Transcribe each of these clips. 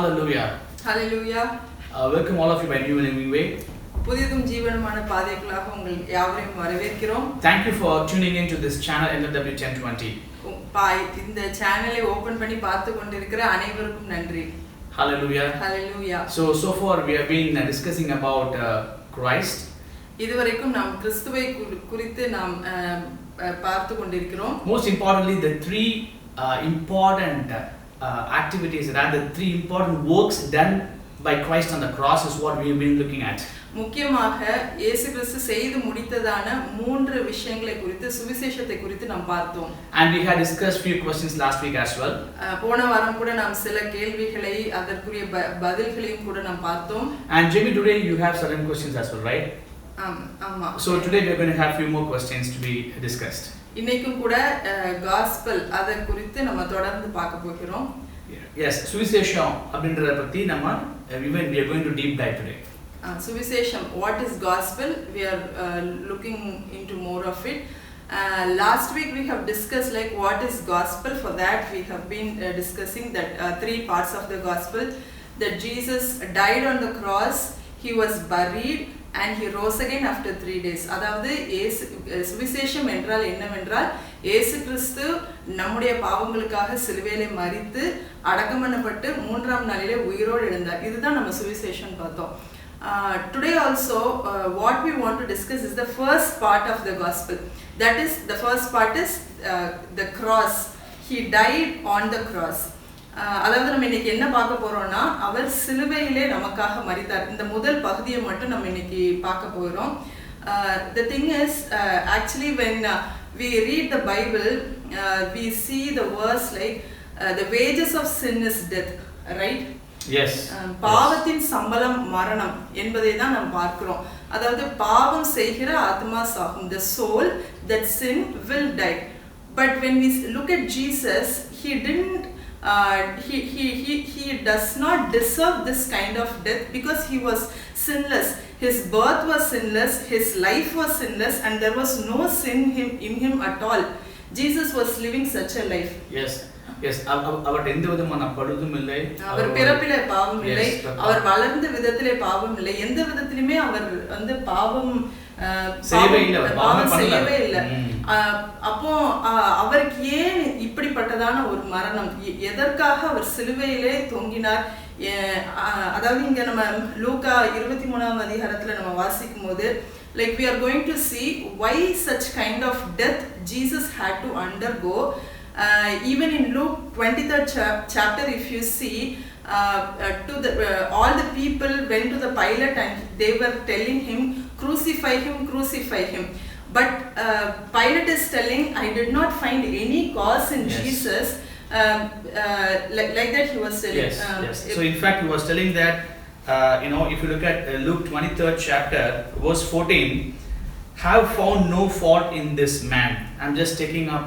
Hallelujah. Hallelujah. Welcome all of you by New and Living Way. புதியதும் ஜீவனுமான பாதைக்குள்ளாக உங்கள் யாவரையும் வரவேற்கிறோம். Thank you for tuning in to this channel NLW 1020. இந்த சேனலை open பண்ணி பார்த்து கொண்டிருக்கிற அனைவருக்கும் நன்றி. Hallelujah. Hallelujah. So far we have been discussing about Christ. இதுவரைக்கும் நாம் கிறிஸ்துவை குறித்து நாம் பார்த்து கொண்டிருக்கிறோம். Most importantly, the three important activities, rather three important works done by Christ on the cross is what we have been looking at. முக்கியமாக இயேசு கிறிஸ்து செய்து முடித்ததான மூன்று விஷயங்களை குறித்து சுவிசேஷத்தை குறித்து நாம் பார்த்தோம். And we had discussed few questions last week as well. போன வாரம் கூட நாம் சில கேள்விகளை அதற்குரிய பதில்களையும் கூட நாம் பார்த்தோம். And Jimmy, today you have certain questions as well, right? ஆமா. So today we are going to have few more questions to be discussed. இன்னைக்கும் கூட gospel அத குறித்து நம்ம தொடர்ந்து பார்க்க போகிறோம். Yes, சுவிசேஷம் அப்படின்றத பத்தி நம்ம we are going to deep dive today. சுவிசேஷம், what is gospel? We are looking into more of it. Last week we have discussed like what is gospel. For that we have been discussing that three parts of the gospel, that Jesus died on the cross, he was buried and he rose again after 3 days. அதாவது சுவிசேஷம் என்றால் என்னவென்றால் இயேசு கிறிஸ்து நம்முடைய பாவங்களுக்காக சிலுவையிலே மரித்து அடக்கம் பண்ணப்பட்டு மூன்றாம் நாளிலே உயிரோடு எழுந்தார். இதுதான் நம்ம சுவிசேஷம் பார்த்தோம். Today also what we want to discuss is the first part of the gospel. That is, the first part is the cross. He died on the cross. அதாவது நம்ம இன்னைக்கு என்ன பார்க்க போறோம்னா அவர் சிலுவையிலே நமக்காக மரித்தார். இந்த முதல் பகுதியை மட்டும் நம்ம இன்னைக்கு பார்க்க போறோம். The thing is actually when we read the Bible we see the verse like the wages of sin is death, right? Yes. பாவத்தின் சம்பளம் மரணம் என்பதை தான் நாம் பார்க்கிறோம். அதாவது பாவம் செய்கிற ஆத்மா சாகும். The soul that sin will die. But when we look at Jesus, he didn't he does not deserve this kind of death because he was sinless. His birth was sinless, his life was sinless, and there was no sin in him at all. Jesus was living such a life. Yes. அவர் எந்த விதமான பழுதும் இல்லை, அவர் பிறப்பிலே பாவம் இல்லை, அவர் வளர்ந்த விதத்திலே பாவம் இல்லை, எந்த விதத்திலுமே அவர் வந்து பாவம் செய்யவே இல்லை. அப்போ அவருக்கு ஏன் இப்படிப்பட்டதான ஒரு மரணம், எதற்காக அவர் சிலுவையிலே தொங்கினார்? அதாவது இங்க நம்ம லூக்கா 23ஆம் அதிகாரத்துல நம்ம வாசிக்கும் போது like we are going to see why such kind of death Jesus had to undergo. Even in Luke 23rd chapter, if you see, all the people went to the Pilate and they were telling him, crucify him, crucify him. But Pilate is telling, I did not find any cause in Jesus. Like that he was telling. Yes. So in fact he was telling that, if you look at Luke 23rd chapter, verse 14, have found no fault in this man. I'm just taking up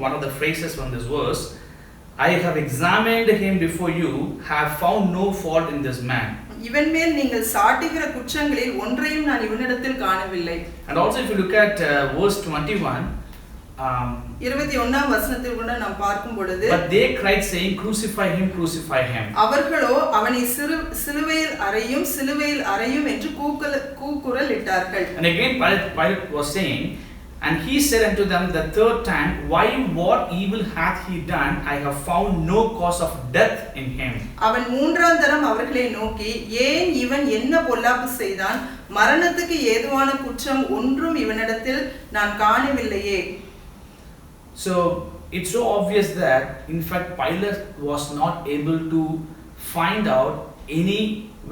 one of the phrases from this verse. I have examined him before you, have found no fault in this man. இவன் மேல் நீங்கள் சாட்டுகிற குற்றங்களில் ஒன்றையும் நான் இவனிடத்தில் காணவில்லை. And also if you look at verse 21, 21ஆம் வசனத்தில் கூட நாம் பார்க்கும் பொழுது, but they cried saying, crucify him, crucify him. அவர்களோ அவனை சிலுவையில் அறையும் என்று கூக்குரல் இட்டார்கள். And again Pilate was saying, and he said unto them the third time, why, what evil hath he done? I have found no cause of death in him. அவன் மூன்றாம் தரம் அவர்களை நோக்கி, ஏன் இவன் என்ன பொல்லாப்பு செய்தான்? மரணத்துக்கு ஏதுவான குற்றம் ஒன்றும் இவனிடத்தில் நான் காணவில்லையே. So it's so obvious that in fact Pilate was not able to find out any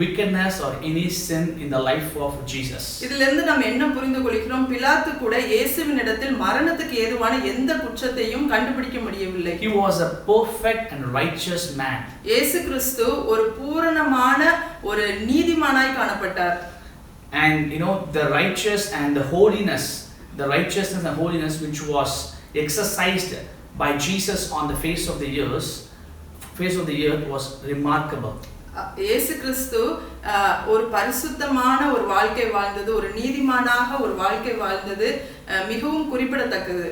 wickedness or any sin in the life of Jesus. இதிலிருந்து நாம் என்ன புரிந்து கொள்கிறோம்? பிலாத்து கூட இயேசுவினிடத்தில் மரணத்துக்கு ஏதுவான எந்த குற்றத்தையும் கண்டுபிடிக்க முடியவில்லை. He was a perfect and righteous man. இயேசு கிறிஸ்து ஒரு பூரணமான ஒரு நீதிமானாய் காணப்பட்டார். And the righteousness and holiness which was exercised by Jesus on the face of the earth was remarkable. இயேசு கிறிஸ்து ஒரு பரிசுத்தமான ஒரு வாழ்க்கை வாழ்ந்தது, ஒரு நீதிமானாக ஒரு வாழ்க்கை வாழ்ந்தது மிகவும் குறிப்பிடத்தக்கது.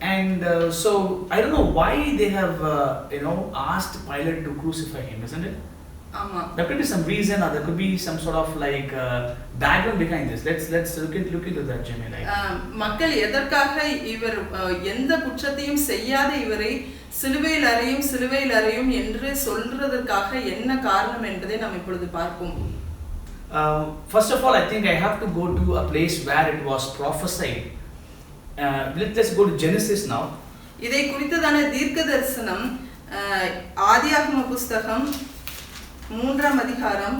And so I don't know why they have asked Pilate to crucify him, isn't it? ஆமா. There could be some reason, or there could be some sort of like background behind this. Let's look into that, Jimmy. Like, மக்கள் எதற்காக இவர் எந்த குற்றத்தையும் செய்யாத இவரை சிலுவையில் அறையும் என்று சொல்றதற்காக என்ன காரணம் என்பதை நாம் இப்பொழுது பார்ப்போம். First of all, I think I have to go to a place where it was prophesied. Let's go to Genesis now. இதை குறித்ததான தீர்க்க தரிசனம் ஆதியாகம புஸ்தகம் 3ஆம் அதிகாரம்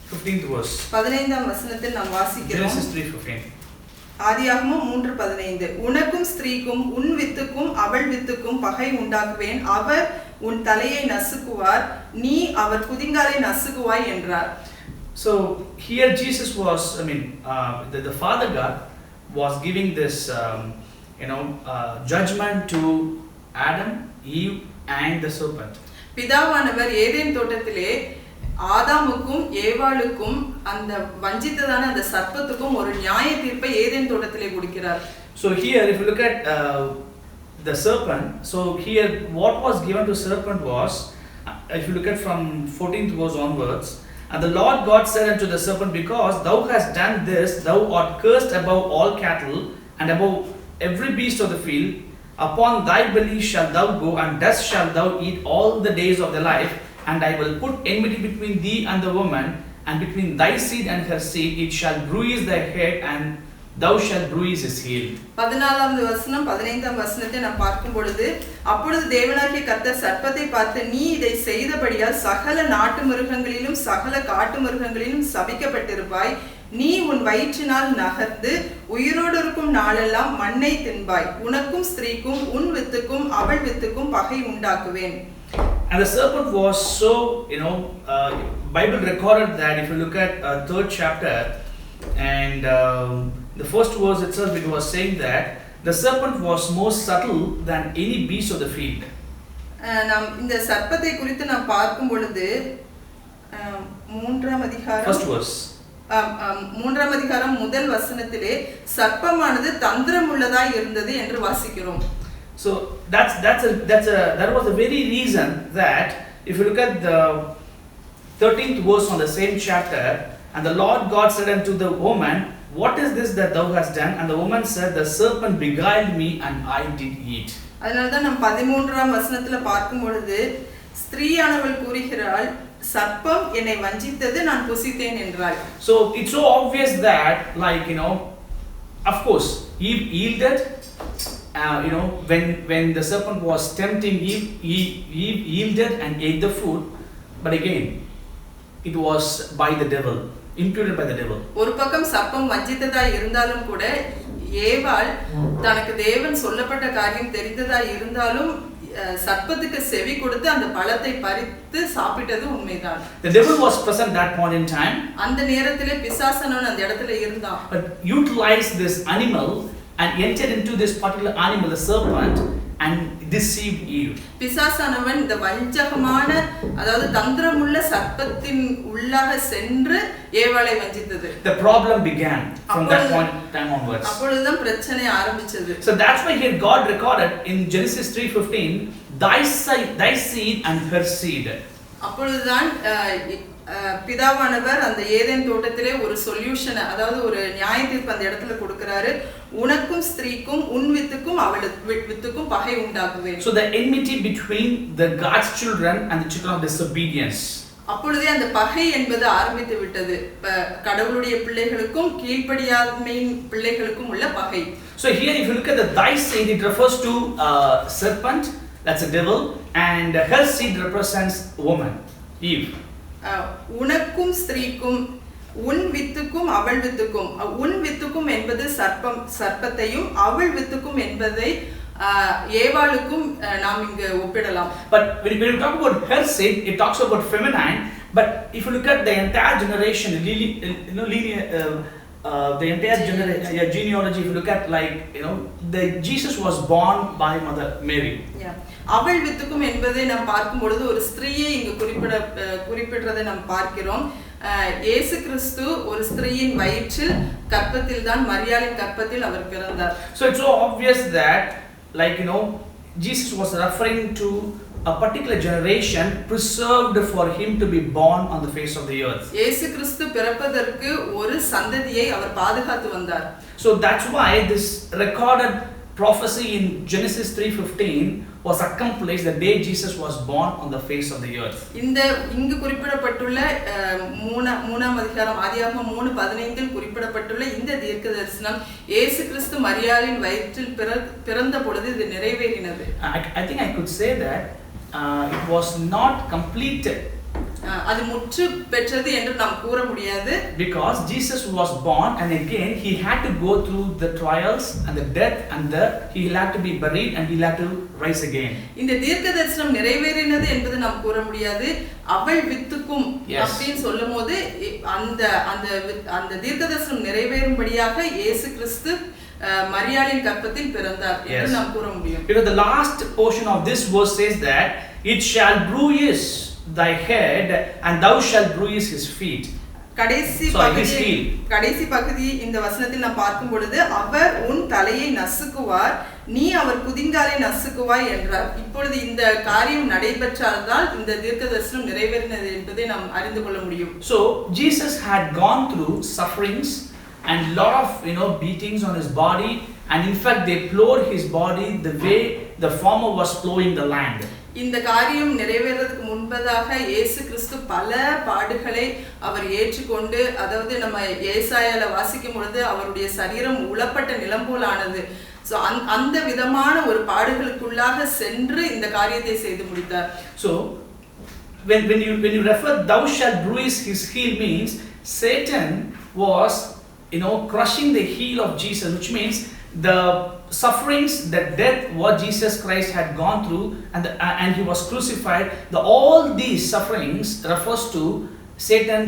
15th verse. 15ஆம் வசனத்தில் நாம் வாசிக்கிறோம். Genesis 3:15. ஆதியாகமம் 3:15. உனக்கும் ஸ்திரீக்கும் உன் வித்துக்கும் அவள் வித்துக்கும் பகை உண்டாக்குவேன், அவர் உன் தலையை நசுக்குவார், நீ அவர் குதிங்காலை நசுக்குவாய் என்றார். So here Jesus was, the Father God was giving this, judgment to Adam, Eve, and the serpent. பிதாவானவர் ஏதேன் தோட்டத்திலே ஆதாமுக்கும் ஏவாளுக்கும் அந்த வஞ்சித்ததான அந்த சர்ப்பத்துக்கும் ஒரு நியாய தீர்ப்பை ஏதேன் தோட்டத்திலே கொடுக்கிறார். So here, if you look at the serpent, so here what was given to serpent was, if you look at from 14th verse onwards, and the Lord God said unto the serpent, because thou hast done this, thou art cursed above all cattle and above every beast of the field. Upon thy belly shalt thou go, and dust shalt thou eat all the days of thy life. And I will put enmity between thee and the woman, and between thy seed and her seed. It shall bruise thy head, and thou shalt bruise his heel. 14வது வசனம் 15ஆம் வசனத்தை நாம் பார்க்கும் பொழுது, அப்பொழுது தேவனாகிய கர்த்தர் சர்ப்பத்தை பார்த்து, நீ இதை செய்தபடியால் சகல நாட்டு மிருகங்களிலும் சகல காட்டு மிருகங்களிலும் சபிக்கப்பட்டிருப்பாய். நீ உன் வயிற்றினால் நகர்ந்து உயிரோடு இருக்கும் நாளெல்லாம் மண்ணை தின்பாய். உனக்கும் ஸ்திரீக்கும் உன் வித்துக்கும் அவள் வித்துக்கும் பகை உண்டாக்குவேன். And the serpent was so, Bible recorded that if you look at 3rd chapter and the first verse itself, it was saying that the serpent was more subtle than any beast of the field. நாம் இந்த சர்ப்பத்தை குறித்து நாம் பார்க்கும் பொழுது 3ஆம் அதிகாரம் first verse 3ஆம் அதிகாரம் முதல் வசனத்திலே சர்ப்பமானது தந்திரமுள்ளதாய் இருந்தது என்று வாசிக்கிறோம். So that was the very reason that if you look at the 13th verse on the same chapter, and the Lord God said unto the woman, what is this that thou hast done? And the woman said, the serpent beguiled me and I did eat. அதனால தான் நாம் 13ஆம் வசனத்துல பார்க்கும் பொழுது ஸ்திரீயானவள் கூறுகிறாள், சர்ப்பம் என்னை வஞ்சித்தது, நான் புசித்தேன் என்றாள். So it's so obvious that, of course Eve yielded. When the serpent was tempting Eve, Eve yielded and ate the food, but again it was by the devil, imputed by the devil. ஒரு பக்கம் சர்ப்பம் வஞ்சித்ததாய் இருந்தாலும் கூட ஏவாள் தனக்கு தேவன் சொல்லப்பட்ட காரியம் தெரிந்ததாய் இருந்தாலும் சர்ப்பத்துக்கு செவி கொடுத்து அந்த பழத்தை பறித்து சாப்பிட்டது உண்மைதான். The devil was present that point in time. அந்த நேரத்திலே பிசாசனவன் அந்த இடத்துல இருந்தான். But utilized this animal and entered into this particular animal, the serpent, and deceived Eve. பிசாசானவன் இந்த வஞ்சகமான அதாவது தந்திரமுள்ள சர்ப்பத்தின் உள்ளாக சென்று ஏவாளை வஞ்சித்தது. The problem began from that point time onwards. அப்பொழுதுதான் பிரச்சனை ஆரம்பிச்சது. So that's why here God recorded in Genesis 3:15, thy seed and her seed. அப்பொழுதுதான் பிதாவானவர் அந்த ஏதேன் தோட்டத்திலே ஒரு சொல்யூஷன், அதாவது ஒரு நியாய தீர்ப்பு அந்த இடத்துல கொடுக்கிறாரு. உனக்கும் ஸ்திரீக்கும் உன் வித்துக்கும் அவள் வித்துக்கும் பகை உண்டாக்குவேன். So the enmity between the God's children and the children of disobedience. அப்பொழுதே அந்த பகை என்பது ஆரம்பித்து விட்டது. கடவுளுடைய பிள்ளைகளுக்கும் கீழ்ப்படியாமையின் பிள்ளைகளுக்கும் உள்ள பகை. So here if you look at the thy seed, it refers to serpent, that's a devil, and her seed represents woman, Eve. உனக்கும் ஸ்திரீக்கும் உன் வித்துக்கும் அவள் வித்துக்கும், உன் வித்துக்கும் என்பது சர்ப்பத்தையும் அவள் வித்துக்கும் என்பதை ஏவாளுக்கும் நாம் இங்கு ஒப்பிடலாம். But when you talk about her seed, it talks about feminine. But if you look at the entire generation, the entire genealogy, if you look at Jesus was born by Mother Mary. அவள் வித்துக்கும் என்பதை நாம் பார்க்கும் பொழுது ஒரு ஸ்திரீயை இங்கு குறிப்பிடுறதை நாம் பார்க்கிறோம். இயேசு கிறிஸ்து ஒரு ஸ்திரீயின் வயிற்றில் கர்ப்பத்தில் தான், மரியாளின் கர்ப்பத்தில் அவர் பிறந்தார். So it's so obvious that like Jesus was referring to a particular generation preserved for him to be born on the face of the earth. இயேசு கிறிஸ்து பிறப்பதற்கு ஒரு சந்ததியை அவர் பாதுகாத்து வந்தார். So that's why this recorded prophecy in Genesis 3:15 was accomplished the day Jesus was born on the face of the earth. இந்த இங்கு குறிப்பிடப்பட்டுள்ள மூணாம் அதிகாரம் ஆதியாகமம் 3:15 குறிப்பிடப்பட்டுள்ள இந்த தீர்க்கதரிசனம் இயேசு கிறிஸ்து மரியாளின் வயிற்றில் பிறந்த பொழுது இது நிறைவேறினது. I think I could say that it was not completed. அது முற்று பெற்றது என்று நாம் கூற முடியாது. Because Jesus was born and again he had to go through the trials and the death and he had to be buried and he had to rise again. இந்த தீர்க்கதரிசனம் நிறைவேறினது என்பது நாம் கூற முடியாது. அவள் வித்துக்கும் அப்படினு சொல்லும்போது அந்த அந்த அந்த தீர்க்கதரிசனம் நிறைவேறும்படியாக இயேசு கிறிஸ்து மரியாளின் கர்ப்பத்தில் பிறந்தார் என்று நாம் கூற முடியும். Because the last portion of this verse says that it shall bruise thy head and thou shalt bruise his feet. கடைசி பகுதி இந்த வசனத்தில் நாம் பார்க்கும் பொழுது அவர் உன் தலையை நசுக்குவார் நீ அவர் குதிங்காலை நசுக்குவாய் என்றார். இப்பொழுது இந்த காரியம் நடைபெற்றால்தான் இந்த தீர்க்கதரிசனம் நிறைவேறினது என்பதை நாம் அறிந்து கொள்ள முடியும். So Jesus had gone through sufferings and lot of beatings on his body, and in fact they plowed his body the way the farmer was plowing the land. இந்த காரியம் நிறைவேறதுக்கு முன்பதாக இயேசு கிறிஸ்து பல பாடுகளை அவர் ஏற்றுக்கொண்டு, அதாவது நம்ம ஏசாயால வாசிக்கும் பொழுது அவருடைய சரீரம் உளப்பட்ட நிலம் போல் ஆனது. ஸோ அந்த விதமான ஒரு பாடுகளுக்குள்ளாக சென்று இந்த காரியத்தை செய்து முடித்தார். So when you refer thou shalt bruise his heel means Satan was crushing the heel of Jesus, which means the sufferings, the death what Jesus Christ had gone through and he was crucified, all these sufferings refers to Satan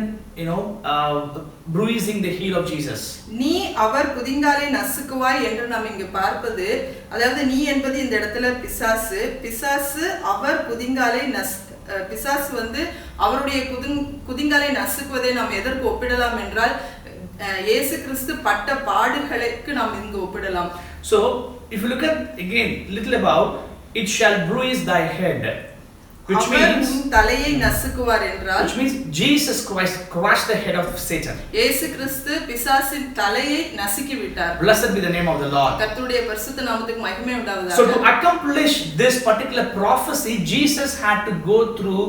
bruising the heel of Jesus. நீ அவர் குதிங்காலை நசுக்குவாய் என்று நாம் இங்கு பார்ப்பது, அதாவது நீ என்பது இந்த இடத்துல பிசாசு அவர் குதிங்காலை பிசாசு அவருடைய குதிங்காலை நசுக்குவதை நாம் எதற்கு ஒப்பிடலாம் என்றால் இயேசு கிறிஸ்து பட்ட பாடுகளுக்கு நாம் இங்கு ஒப்பிடலாம். So if you look at again little above, it shall bruise thy head, which means தலையை நசுக்குவார் என்றால், which means Jesus Christ crushed the head of Satan. இயேசு கிறிஸ்து பிசாசின் தலையை நசுக்கி விட்டார். Blessed be the name of the Lord. கர்த்தருடைய பரிசுத்த நாமத்துக்கு மகிமை உண்டாவதாக. So to accomplish this particular prophecy, Jesus had to go through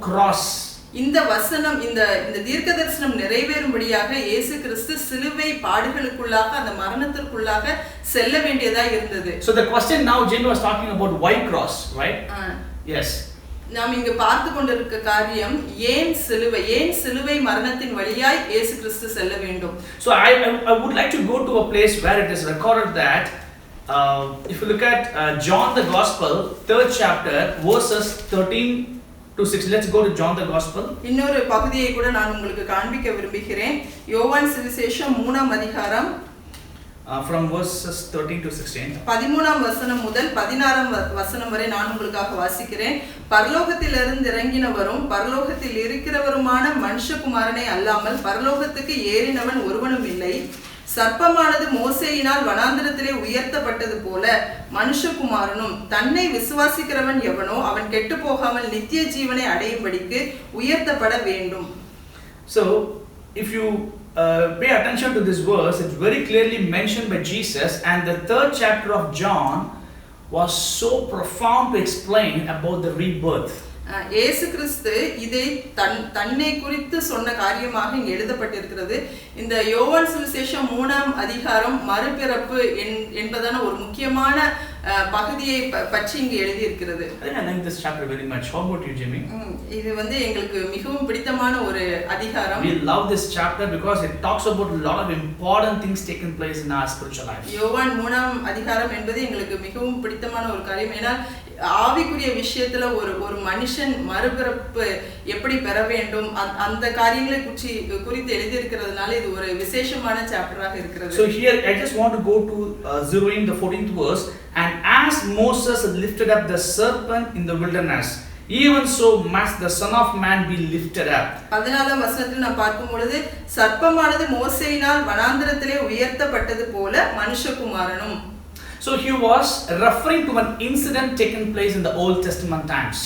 cross. இந்த வசனம் இந்த தீர்க்கதரிசனம் நிறைவேறும்படியாக இயேசு கிறிஸ்து சிலுவை பாடுகளுக்குள்ளாக அந்த மரணத்திற்குள்ளாக செல்ல வேண்டியதா இருந்தது. So the question now Jim was talking about why cross, right? Yes. நாம் இங்கு பார்த்து கொண்டிருக்க காரியம் ஏன் சிலுவை மரணத்தின் வழியாய் இயேசு கிறிஸ்து செல்ல வேண்டும். So I would like to go to a place where it is recorded that if you look at John the Gospel 3rd chapter verses 13 to 16. Let's go to John the Gospel. இன்னொரு பகுதியை கூட நான் உங்களுக்கு காண்பிக்க விரும்புகிறேன். யோவான் சுவிசேஷம் 3ஆம் அதிகாரம் from verses 13 to 16. 13ஆம் வசனம் முதல் 16ஆம் வசனம் வரை நான் உங்களுக்காக வாசிக்கிறேன். பரலோகத்திலிருந்து இறங்கினவரும் பரலோகத்தில் இருக்கிறவருமான மனுஷகுமாரனை அல்லாமல் பரலோகத்துக்கு ஏறினவன் ஒருவனும் இல்லை. சர்ப்பமானது மோசேயினால் வனாந்திரத்திலே உயர்த்தப்பட்டது போல மனுஷகுமாரனும் தன்னை விசுவாசிக்கிறவன் எவனோ அவன் கெட்டு போகாமல் நித்திய ஜீவனை அடையும்படிக்கு உயர்த்தப்பட வேண்டும். So if you pay attention to this verse, it's very clearly mentioned by Jesus, and the 3rd chapter of John was so profound to explain about the rebirth. இயேசு கிறிஸ்து இதை தன்னை குறித்து சொன்ன காரியமாக இங்கு எழுதப்பட்டிருக்கிறது. இந்த யோவான் சுவிசேஷம் 3ஆம் அதிகாரம் மறுபிறப்பு என்பதான ஒரு முக்கியமான பகுதியை பற்றி இங்கு எழுதி இருக்கிறது. I like this chapter very much. How about you, Jimmy? இது எங்களுக்கு மிகவும் பிடித்தமான ஒரு அதிகாரம். We love this chapter because it talks about a lot of important things taking place in our spiritual life. யோவான் 3ஆம் அதிகாரம் என்பது எங்களுக்கு மிகவும் பிடித்தமான ஒரு காரியம். ஏன்னா ஆவிக்குரிய விஷயத்துல ஒரு மனுஷன் மறுபிறப்பு எப்படி பெற வேண்டும் அந்த காரியங்களை குறித்து எழுதி இருக்கிறதுனால இது ஒரு விசேஷமான சாப்டராக இருக்கிறது. So here I just want to go to zeroing the 14th verse. And as Moses lifted up the serpent in the wilderness, even so must the Son of Man be lifted up. 14ஆம் வசனத்தில் நாம் பார்க்கும் பொழுது சர்ப்பமானது மோசேயினால் வனாந்திரத்திலே உயர்த்தப்பட்டது போல மனுஷகுமாரனும். So he was referring to an incident taken place in the Old Testament times.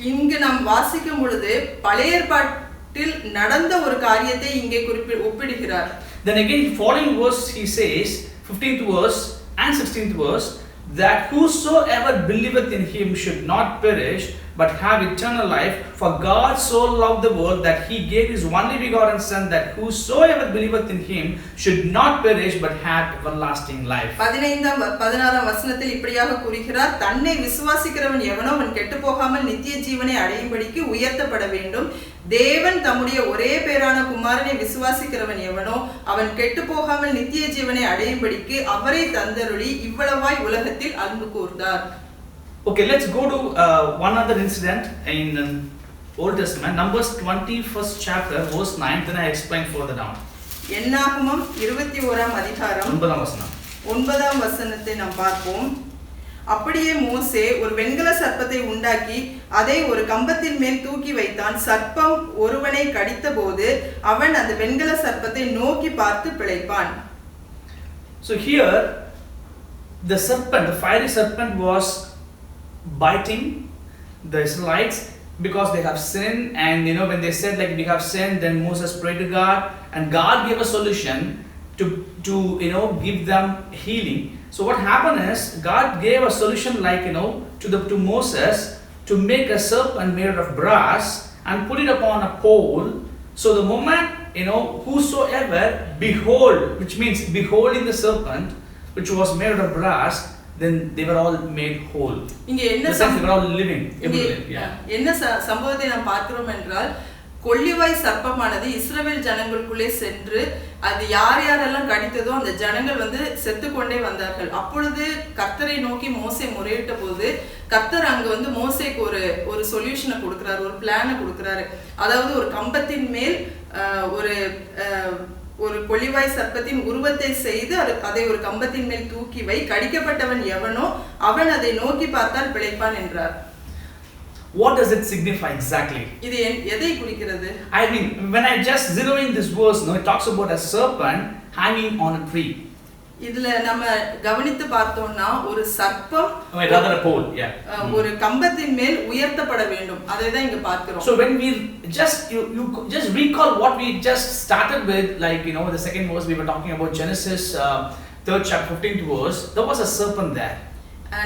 இங்கு நாம் வாசிக்கும் பொழுது பழைய ஏற்பாட்டில் நடந்த ஒரு காரியத்தை இங்கே ஒப்பிடுகிறார். Then again, following verse he says, 15th verse and 16th verse, that whosoever believeth in him should not perish but have eternal life. For God so loved the world that he gave his only begotten Son, that whosoever believeth in him should not perish but have everlasting life. 16 வசனத்தில் இப்படியாக கூறுகிறார், தன்னை விசுவாசிக்கிறவன் எவனோ அவன் கெட்டு போகாமல் நித்திய ஜீவனை அடையும்படிக்கு உயர்த்தப்பட வேண்டும். தேவன் தம்முடைய ஒரே பேரான குமாரனை விசுவாசிக்கிறவன் எவனோ அவன் கெட்டு போகாமல் நித்திய ஜீவனை அடையும்படிக்கு அவரை தந்தருளி இவ்வளவாய் உலகத்தில் அன்பு கூர்ந்தார். Okay, let's go to one other incident in Old Testament, Numbers 21st chapter, verse 9. Then I explain further down. என்னாகமம் 21ஆம் அதிகாரம் 9ஆம் வசனத்தை நாம் பார்ப்போம். அப்படியே மோசே ஒரு வெண்கல சர்ப்பத்தை உண்டாக்கி அதை ஒரு கம்பத்தின் மேல் தூக்கி வைத்தான். சர்ப்பம் ஒருவனை கடித்த போது அவன் அந்த வெண்கல சர்ப்பத்தை நோக்கி பார்த்து பிழைப்பான். So here the serpent, the fiery serpent, was biting the Israelites because they have sinned. And when they said like we have sinned, then Moses prayed to God and God gave a solution to give them healing. So what happened is God gave a solution like to Moses to make a serpent made of brass and put it upon a pole. So the moment whosoever behold, which means beholding the serpent which was made of brass, then they were all made whole. இங்க என்ன they were all living. என்ன சம்பவத்தை நாம் பார்க்கிறோம் என்றால், கொள்ளிவாய் சர்ப்பமானது இஸ்ரவேல் ஜனங்களுக்குள்ளே சென்று அது யாரெல்லாம் கடித்ததோ அந்த ஜனங்கள் செத்துக்கொண்டே வந்தார்கள். அப்பொழுது கர்த்தரை நோக்கி மோசே முறையிட்ட போது கர்த்தர் அங்க மோசேக்கு ஒரு சொல்யூஷனை கொடுக்கிறாரு, ஒரு பிளானை கொடுக்கிறாரு. அதாவது ஒரு கம்பத்தின் மேல் ஒரு கொள்ளிவாய் சர்ப்பத்தின் உருவத்தை செய்து அதை ஒரு கம்பத்தின் மேல் தூக்கி வை, கடிக்கப்பட்டவன் எவனோ அவன் அதை நோக்கி பார்த்தால் பிழைப்பான் என்றார். What does it signify exactly? இது எதை குறிக்கிறது? I mean, when I just zero in this verse, it talks about a serpent hanging on a tree. இதுல நம்ம கவனித்து பார்த்தோம்னா ஒரு சர்ப்பம் rather a pole, ஒரு கம்பத்தின் மேல் உயர்த்தப்பட வேண்டும். அதை தான் இங்க பார்க்கிறோம். So when we you just recall what we just started with, like the second verse we were talking about, Genesis 3rd chapter 15th verse, there was a serpent there.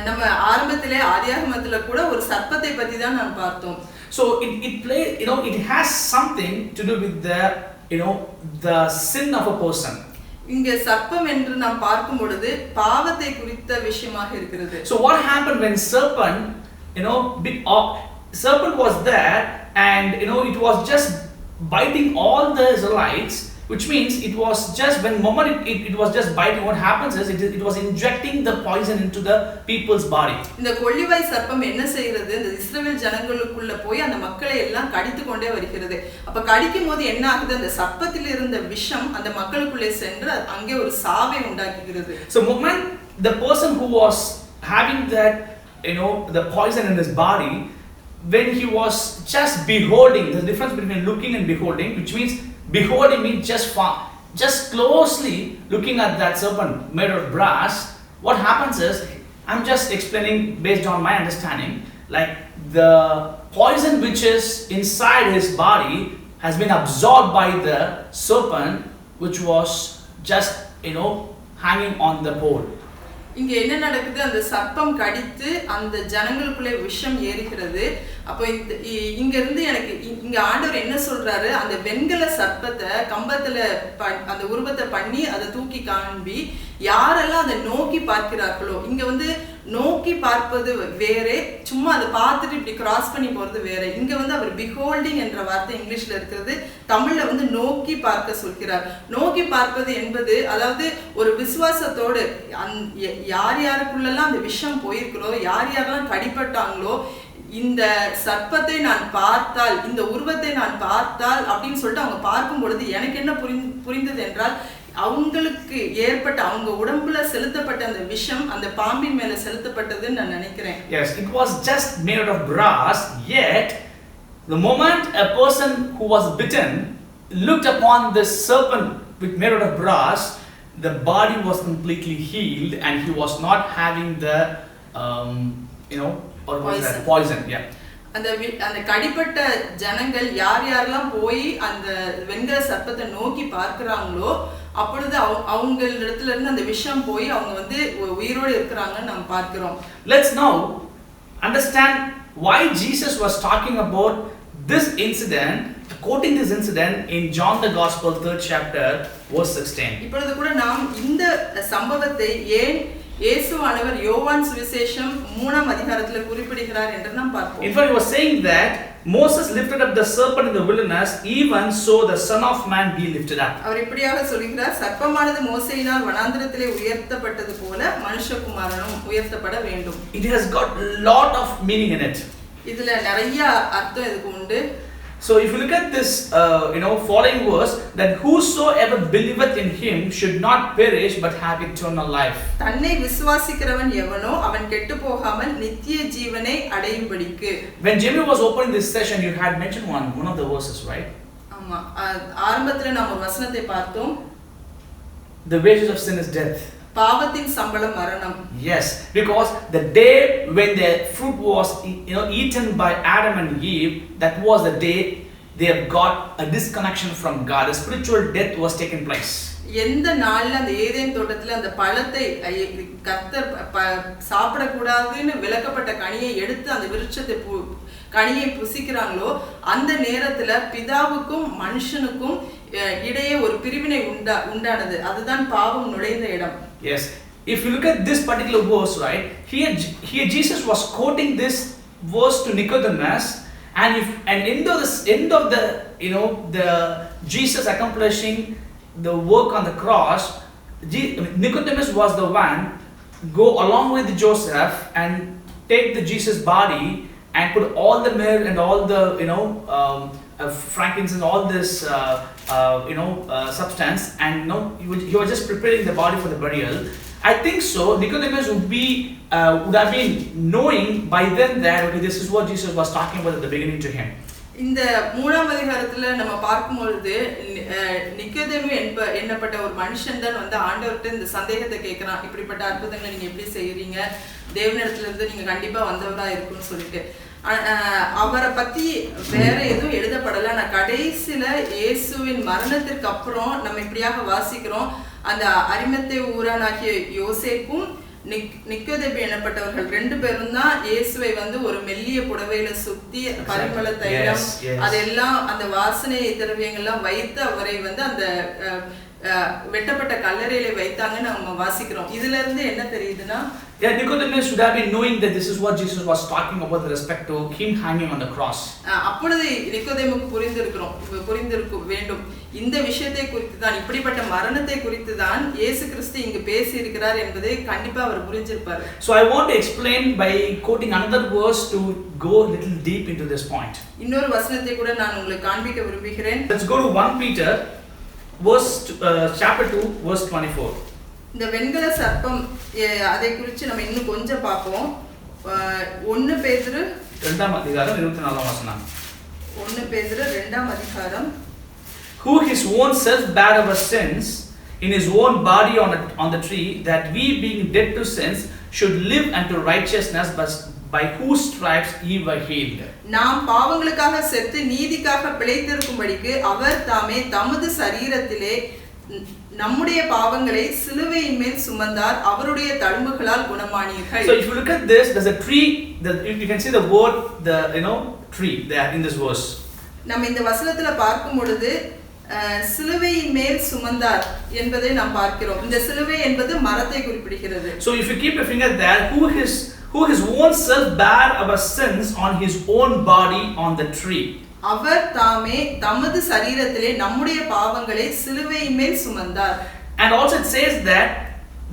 நம்ம ஆரம்பத்திலே ஆதியாகமத்துல கூட ஒரு சர்ப்பத்தை பத்தி தான் நாம் பார்த்தோம். So it has something to do with the sin of a person. இங்க சர்ப்பம் என்று நாம் பார்க்கும் பொழுது பாவத்தை குறித்த விஷயமாக இருக்கிறது. So what happened when serpent serpent was there and it was just biting all the Israelites, which means it was just when moment it was just biting, what happens is it was injecting the poison into the people's body. இந்த கொள்ளிவாய் சர்ப்பம் என்ன செய்கிறது, இந்த இஸ்ரவேல் ஜனங்களுக்குள்ள போய் அந்த மக்களை எல்லாம் கடித்து கொண்டே வருகிறது. அப்ப கடிக்கும் போது என்ன ஆகுது, அந்த சர்ப்பத்தில் இருந்த விஷம் அந்த மக்களுக்குள்ளே சென்று அங்கே ஒரு சாவை உண்டாக்குகிறது. So moment the person who was having that the poison in his body, when he was just beholding, there's a difference between looking and beholding, which means beholding means just closely looking at that serpent made of brass. What happens is, I'm just explaining based on my understanding, like the poison which is inside his body has been absorbed by the serpent which was just hanging on the pole. இங்க என்ன நடக்குது, அந்த சர்ப்பம் கடித்து அந்த ஜனங்களுக்குள்ளே விஷம் ஏறுகிறது. அப்போ இங்க இருந்து எனக்கு இங்க ஆண்டவர் என்ன சொல்றாரு, அந்த வெண்கல சர்ப்பத்தை கம்பத்துல அந்த உருவத்தை பண்ணி அதை தூக்கி காண்பி யாரெல்லாம் அதை நோக்கி பார்க்கிறார்களோ, இங்க நோக்கி பார்ப்பது வேறே, சும்மா அதை பார்த்துட்டு இப்படி கிராஸ் பண்ணி போறது வேற. இங்க அவர் பிஹோல்டிங் என்ற வார்த்தை இங்கிலீஷ்ல இருக்கிறது, தமிழ்ல நோக்கி பார்க்க சொல்கிறார். நோக்கி பார்ப்பது என்பது அதாவது ஒரு விசுவாசத்தோடு யார் யாருக்குள்ளெல்லாம் அந்த விஷம் போயிருக்கிறோ, யார் யாரெல்லாம் கடிப்பட்டாங்களோ, இந்த சர்ப்பத்தை நான் பார்த்தால், இந்த உருவத்தை நான் பார்த்தால் அப்படின்னு சொல்லிட்டு அவங்க பார்க்கும் பொழுது எனக்கு என்ன புரிந்தது என்றால், அவங்களுக்கு ஏற்பட்ட அவங்க உடம்புல செலுத்தப்பட்ட அந்த விஷம் அந்த பாம்பின் மேல செலுத்தப்பட்டதுன்னு நான் நினைக்கிறேன். Yes, it was just made of brass, yet the moment a person who was bitten looked upon this serpent made out of brass, the body was completely healed and he was not having the or what is that, poison. Yeah. அந்த கடிப்பட்ட ஜனங்கள் யாரெல்லாம் போய் அந்த வெண்கல சர்ப்பத்தை நோக்கி பார்க்கறாங்களோ அப்பொழுது அவங்களிடத்துல இருந்து அந்த விஷம் போய் அவங்க வந்து உயிரோடு இருக்கறாங்கன்னு நாம் பார்க்கிறோம். Let's now understand why Jesus was talking about this incident, quoting this incident in John the Gospel 3rd chapter verse 16. இப்பொழுது கூட நாம் இந்த சம்பவத்தை ஏன் இயேசுவானவர் யோவான் சுவிசேஷம் 3ஆம் அதிகாரத்தில் குறிப்பிடுகிறார் என்று நாம் பார்ப்போம். In fact, he was saying that Moses lifted up the serpent in the wilderness, even so the Son of Man be lifted up. அவர் இப்படியாக சொல்கிறார், சர்ப்பமானது மோசேயினால் வனாந்திரத்திலே உயர்த்தப்பட்டது போல மனுஷகுமாரனும் உயர்த்தப்பட வேண்டும். It has got a lot of meaning in it. இதுல நிறைய அர்த்தம் இதுக்கு உண்டு. So if you look at this following verse, that whosoever believeth in him should not perish but have eternal life. தன்னை விசுவாசிக்கிறவன் எவனோ அவன் கெட்டு போகாமல் நித்திய ஜீவனை அடையும்படிக்கு. When Jimmy was opening this session, you had mentioned one of the verses, right? ஆமா, ஆரம்பத்துல நாம் ஒரு வசனத்தை பார்த்தோம். The wages of sin is death. பாவத்தின் சம்பளம் மரணம். Yes, because the day when the fruit was eaten by Adam and Eve, that was the day they have got a disconnection from God. A spiritual death was taking place. எந்த நாள்ல அந்த Eden தோட்டத்துல அந்த பழத்தை கர்த்தர் சாப்பிட கூடாதுன்னு விலக்கப்பட்ட கனியை எடுத்து அந்த விருட்சத்தை கனியை புசிக்கிறாங்களோ அந்த நேரத்துல பிதாவுக்கும் மனுஷனுக்கும் இடையே ஒரு பிரிவினை உண்டானது. அதுதான் பாவம் நுழைந்த இடம். Yes, if you look at this particular verse, right, here Jesus was quoting this verse to Nicodemus, and end of the the Jesus accomplishing the work on the cross, Nicodemus was the one go along with Joseph and take the Jesus body and put all the myrrh and all the frankincense, all this substance, and he was just preparing the body for the burial. I think so Nicodemus would have been knowing by then that okay, this is what Jesus was talking about at the beginning to him. இந்த 3ஆம் அதிகாரத்துல நம்ம பார்க்கும்போது நிக்கோதேமு என்னப்பட்ட ஒரு மனுஷன் தான் வந்து ஆண்டவர்கிட்ட இந்த சந்தேகத்தை கேட்கறான். இப்படிப்பட்ட அற்புதங்களை நீங்க எப்படி செய்யறீங்க, தேவனிடத்துல இருந்து நீங்க கண்டிப்பா வந்தவரா இருக்குன்னு சொல்லிட்டு. அவரை பத்தி வேற எதுவும் எழுதப்படல. நான் கடைசியில இயேசுவின் மரணத்திற்கு அப்புறம் நம்ம இப்படியாக வாசிக்கிறோம், அந்த அரிமத்தே ஊரானாகிய யோசேப்பும் நிக்கோதேமு எனப்பட்டவர்கள் 2 பேரும் தான் இயேசுவை வந்து ஒரு மெல்லிய புடவையில சுத்தி பரிமள தைலம் அதெல்லாம் அந்த வாசனை திரவியங்கள்லாம் வைத்து அவரை வந்து அந்த வெட்டப்பட்ட கல்லறையில வைத்தாங்கன்னு நம்ம வாசிக்கிறோம். இதுல இருந்து என்ன தெரியுதுன்னா, Nicodemus should have been knowing that this is what Jesus was talking about with respect to him hanging on the cross. அப்பொழுது நிக்கோதேமுக்கு புரிந்திருக்க வேண்டும், இந்த விஷயத்தை குறித்து தான், இப்படிப்பட்ட மரணத்தை குறித்து தான் இயேசு கிறிஸ்து இங்கு பேசி இருக்கிறார் என்பதை கண்டிப்பா அவர் புரிஞ்சிருப்பார். So I want to explain by quoting another verse to go a little deep into this point. இன்னொரு வசனத்தை கூட நான் உங்களுக்கு காண்பிக்க விரும்புகிறேன். Let's go to 1 Peter chapter 2 verse 24. இந்த வெண்கல சர்ப்பம் அதை குறித்து நம்ம இன்னும் கொஞ்சம் பார்ப்போம். 1 பேதுரு 2ஆம் அதிகாரம் 24ஆம் வசனம். 1 பேதுரு 2ஆம் அதிகாரம். Who his own self bare our sins in his own body on the tree, that we being dead to sins should live unto righteousness, but by whose stripes ye were healed. நாம் பாவங்களுக்காக செத்து நீதிக்காக பிழைத்திருக்கும்படிக்கு அவர் தாமே தமது சரீரத்திலே நம்முடைய பாவங்களை சிலுவையின் மேல் சுமந்தார், அவருடைய தழும்புகளால் குணமானீர்கள். So if you look at this, there's a tree, you can see the word tree there in this verse. நம்ம இந்த வசனத்துல பார்க்கும் பொழுது சிலுவையின் மேல் சுமந்தார் என்பதை நாம் பார்க்கிறோம். இந்த சிலுவை என்பது மரத்தை குறிப்பிடுகிறது. So if you keep your finger there, who his own self bare our sins on his own body on the tree. அவர் தாமே தமது சரீரத்திலே நம்முடைய பாவங்களை சிலுவையின் மேல் சுமந்தார். And also it says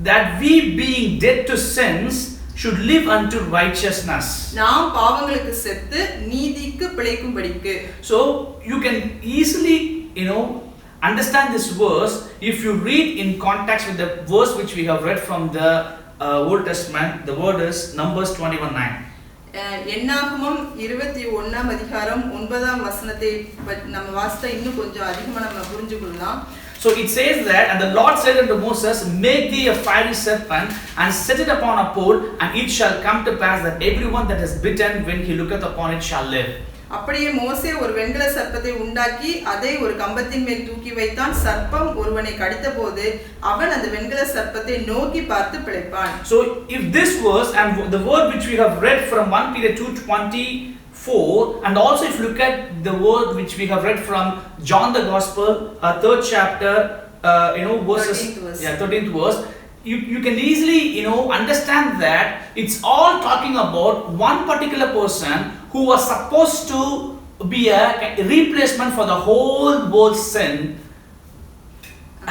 that we being dead to sins should live unto righteousness. நாம் பாவங்களுக்கு செத்து நீதிக்கு பிழைக்கும்படிக்கு. So you can easily understand this verse if you read in context with the verse which we have read from the Old Testament. The word is Numbers 21:9. என்னாகமம் 21ஆம் அதிகாரம் 9ஆம் வசனத்தை நம்ம வாசித்தா இன்னும் கொஞ்சம் அதிகமா நம்ம புரிஞ்சுக்கலாம். So it says that, and the Lord said unto Moses, make thee a fiery serpent, and set it upon a pole, and it shall come to pass that everyone that is bitten, when he looketh upon it, shall live. அப்படியே மோசே ஒரு வெண்கல சர்ப்பத்தை உண்டாக்கி அதை ஒரு கம்பத்தின் மேல் தூக்கி வைத்தான். சர்ப்பம் ஒருவனை கடித்தபோது அவன் அந்த வெண்கல சர்ப்பத்தை நோக்கி பார்த்து பிழைப்பான். So if this verse and the word which we have read from 1 Peter 2:24, and also if you look at the word which we have read from John the Gospel, 3rd chapter, verses 13th verse, you can easily understand that it's all talking about one particular person who was supposed to be a replacement for the whole world's sin,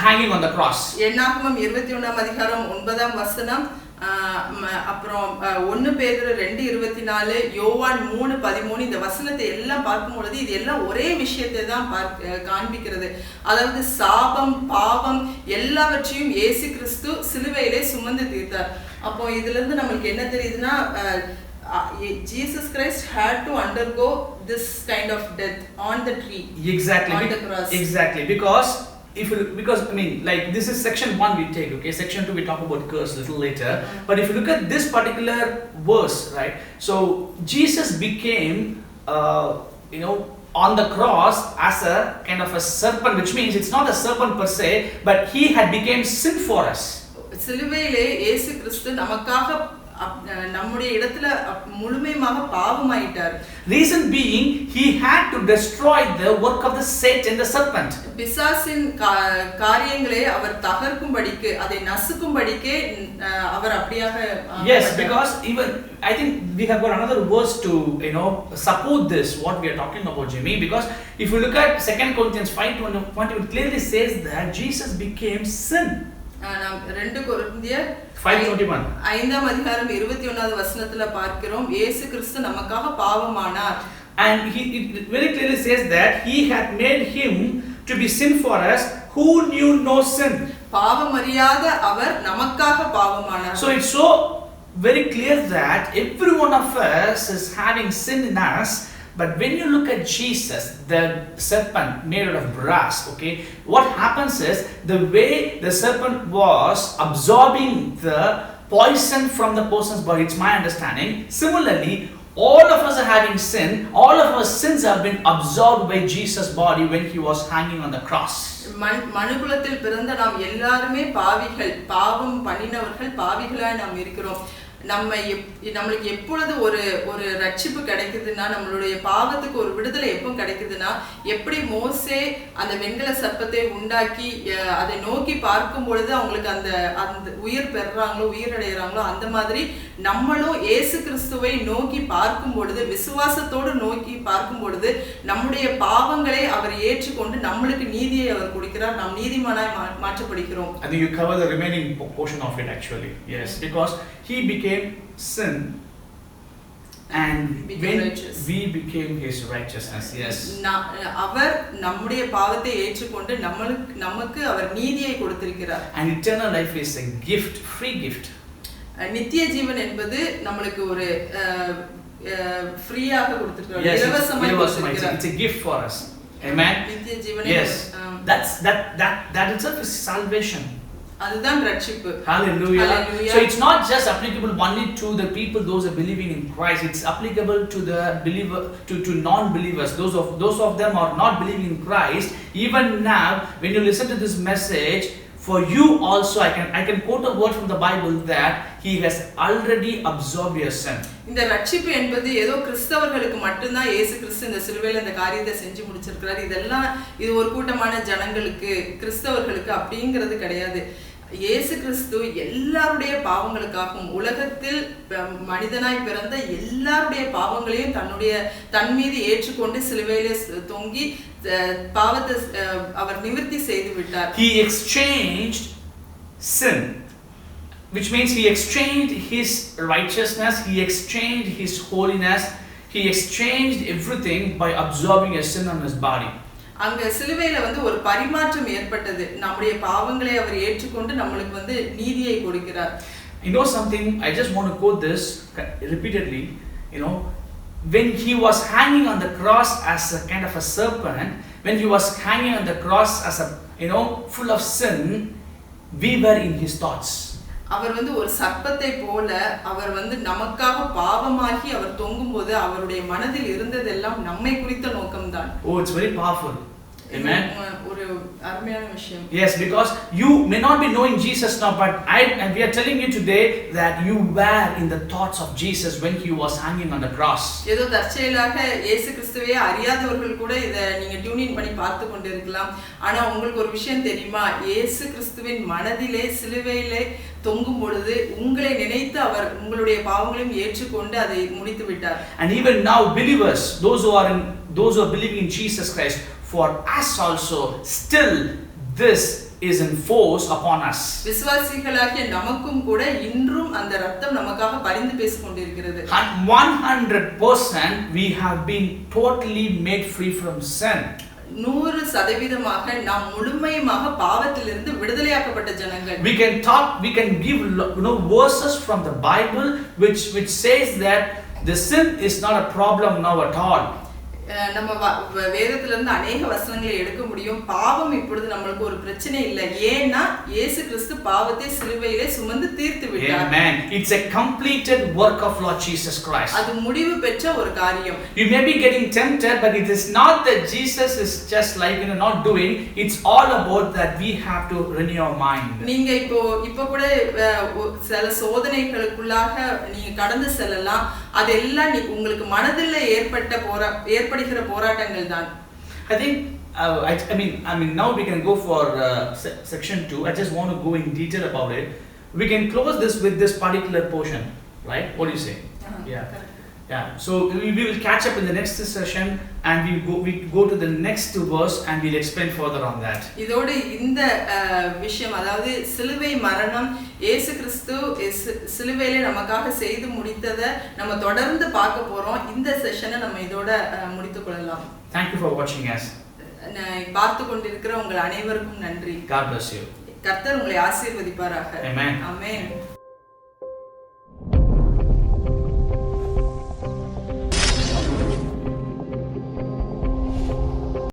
hanging on the cross. என்னாகமம் 21ஆம் அதிகாரம் 9ஆம் வசனம், அப்புறம் 1 பேதுரு 2:24, யோவான் 3:13, இந்த வசனத்தை எல்லாம் பார்க்கும் பொழுது இது எல்லாம் ஒரே விஷயத்தை தான் காண்பிக்கிறது. அதாவது சாபம், பாவம் எல்லாவற்றையும் இயேசு கிறிஸ்து சிலுவையிலே சுமந்து தீர்த்தார். அப்போ இதுல இருந்து நமக்கு என்ன தெரியுதுன்னா, Jesus Christ had to undergo this kind of death on the tree. Exactly. On the cross. Exactly. Because I mean, like, this is section 1 we take, okay? Section 2 we talk about curse a little later. But if you look at this particular verse, right? So Jesus became, on the cross as a kind of a serpent, which means it's not a serpent per se, but he had became sin for us. சிலுவையிலே இயேசு கிறிஸ்து நமக்காக நம்முடைய இடத்துல முழுமையாக பாவமாயிட்டார். Reason being, he had to destroy the work of the Satan, the serpent. பிசாசின் காரியங்களை அவர் தகர்க்கும்படிக்கு, அதை நசுக்கும்படிக்கு அவர் அப்படியாக. Yes, because even I think we have got another verse to support this what we are talking about, Jimmy. Because if you look at 2 Corinthians 5:20, it clearly says that Jesus became sin. நாம் 2 கொரிந்தியர் 5:21 5ஆம் அதிகாரம் 21வது வசனத்துல பார்க்கிறோம், இயேசு கிறிஸ்து நமக்காக பாவமானார். And it very clearly says that he had made him to be sin for us who knew no sin. பாவம் அறியாத அவர் நமக்காக பாவமானார். So it's so very clear that every one of us is having sin in us. But when you look at Jesus, the serpent made out of brass, okay, what happens is the way the serpent was absorbing the poison from the person's body, it's my understanding. Similarly, all of us are having sin. All of our sins have been absorbed by Jesus' body when he was hanging on the cross. மனுக்குலத்தில் பிறந்த நாம் எல்லாருமே பாவிகள், பாவம் பண்ணினவர்கள், பாவிகளாய் நாம் இருக்கிறோம். நம்மளுக்கு எப்பொழுது ஒரு ரட்சிப்பு கிடைக்குதுன்னா, நம்மளுடைய பாவத்துக்கு ஒரு விடுதலை எப்போ கிடைக்குதுன்னா, எப்படி மோசே அந்த வெண்கல சர்ப்பத்தை உண்டாக்கி அதை நோக்கி பார்க்கும் பொழுது அவங்களுக்கு அந்த உயிர் பெறுறாங்களோ, உயிரடைகிறாங்களோ, அந்த மாதிரி நம்மளும் இயேசு கிறிஸ்துவை நோக்கி பார்க்கும் பொழுது, விசுவாசத்தோடு நோக்கி பார்க்கும் பொழுது, நம்முடைய பாவங்களை அவர் ஏற்றுக்கொண்டு நம்மளுக்கு நீதியை அவர் கொடுக்கிறார். நாம் நீதிமானாய் மாற்றப்படுகிறோம். I think you cover the remaining portion of it actually. Yes, because he became sin and when we became his righteousness. Yes, அவர் நம்முடைய பாவத்தை ஏற்றுக்கொண்டு நமக்கு அவர் நீதியை கொடுத்திருக்கிறார். And eternal life is a gift, free gift. நித்திய ஜீவன் என்பது நம்மளுக்கு ஒரு ஃப்ரீயாக கொடுத்திருக்கிறார், இலவசமாய் கொடுத்திருக்கிறார். It's a gift for us. Amen. நித்திய ஜீவன். Yes, that itself is salvation. அதுதான் ரட்சிப்பு. Hallelujah. So it's not just applicable only to the people those are believing in Christ. It's applicable to the believer, to non-believers. Those of them are not believing in Christ. Even now, when you listen to this message, for you also, I can quote a word from the Bible that he has already absorbed your sin. இந்த ரட்சிப்பு என்பது ஏதோ கிறிஸ்தவர்களுக்கு மட்டும்தான் இயேசு கிறிஸ்து இந்த சிலுவையில் இந்த காரியத்தை செஞ்சு முடிச்சிருக்கிறார். இது ஒரு கூட்டமான ஜனங்களுக்கு, கிறிஸ்தவர்களுக்கு அப்படிங்கிறது கிடையாது. இயேசு கிறிஸ்து எல்லாருடைய பாவங்களுக்காகவும், உலகத்தில் மனிதனாய் பிறந்த எல்லாருடைய பாவங்களையும் தன் மீது ஏற்றுக்கொண்டு சிலுவையிலே தொங்கி பாவத்தை அவர் நிவர்த்தி செய்து விட்டார். He exchanged sin, which means he exchanged his righteousness, he exchanged his holiness, he exchanged everything by absorbing a sin on his body. அங்க சிலுவையில ஒரு பரிமாற்றம் ஏற்பட்டது. நம்முடைய பாவங்களை அவர் ஏற்றுக்கொண்டு நம்மளுக்கு நீதியை கொடுக்கிறார். You know something, I just want to quote this repeatedly. When he was hanging on the cross as a kind of a serpent, when he was hanging on the cross as a, full of sin, we were in his thoughts. அவர் வந்து ஒரு சர்ப்பத்தை போல அவர் வந்து நமக்காக பாவமாகி அவர் தொங்கும்போது அவருடைய மனதில் இருந்ததெல்லாம் நம்மை குறித்த நோக்கம்தான். Oh, it's very powerful. Amen. ஒரு அருமையான விஷயம். Yes, because you may not be knowing Jesus now, but and we are telling you today that you were in the thoughts of Jesus when he was hanging on the cross. ஏதோ தற்செயலாக இயேசு கிறிஸ்துவை அறியாதவர்கள் கூட இத நீங்க tune in பண்ணி பார்த்து கொண்டிருக்கலாம். ஆனா உங்களுக்கு ஒரு விஷயம் தெரியுமா? இயேசு கிறிஸ்துவின் மனதிலே சிலுவையிலே தொங்கும் பொழுது உங்களை நினைத்து அவர் உங்களுடைய பாவங்களையும் ஏற்றுக்கொண்டு அதை முடித்து விட்டார். And even now believers, those who are believing in Jesus Christ, for us also still this is in force upon us. விசுவாசிகளாகிய நமக்கும் கூட இன்றும் அந்த இரத்தம் நமக்காக பரிந்து பேசிக் கொண்டிருக்கிறது. 100% we have been totally made free from sin. 100% நாம் முழுமையாக பாவத்திலிருந்து விடுதலையாக்கப்பட்ட ஜனங்கள். We can give verses from the Bible which says that the sin is not a problem now at all. நம்ம வேதத்திலிருந்து अनेक வசனங்களை எடுக்க முடியும். பாவம் இப்பொழுது நமக்கு ஒரு பிரச்சனை இல்லை. ஏன்னா இயேசு கிறிஸ்து பாவத்தை சிலுவையிலே சுமந்து தீர்த்து விட்டார். Amen. It's a completed work of Lord Jesus Christ. அது முடிவு பெற்ற ஒரு காரியம். You may be getting tempted, but it is not that Jesus is just like not doing. It's all about that we have to renew our mind. நீங்க இப்போ கூட சில சோதனைகளுக்குள்ளாக நீங்க கடந்து செல்லலாம். அதெல்லாம் உங்களுக்கு மனதில் ஏற்படுகிற போராட்டங்கள் தான். I think I mean now we can go for section 2. I just want to go in detail about it. We can close this with this particular portion, right? What do you say? Yeah. So we will catch up in the next session and we go to the next verse and we'll explain further on that. இதோட இந்த விஷயம் அதாவது சிலுவை மரணம் இயேசு கிறிஸ்து சிலுவையிலே நமக்காக செய்து முடித்ததை நம்ம தொடர்ந்து பார்க்க போறோம். இந்த செஷனை நம்ம இதோட முடித்துக் கொள்ளலாம். Thank you for watching us. பார்த்து கொண்டிருக்கிற உங்கள் அனைவருக்கும் நன்றி. God bless you. கர்த்தர் உங்களை ஆசீர்வதிப்பாராக. Amen. Amen.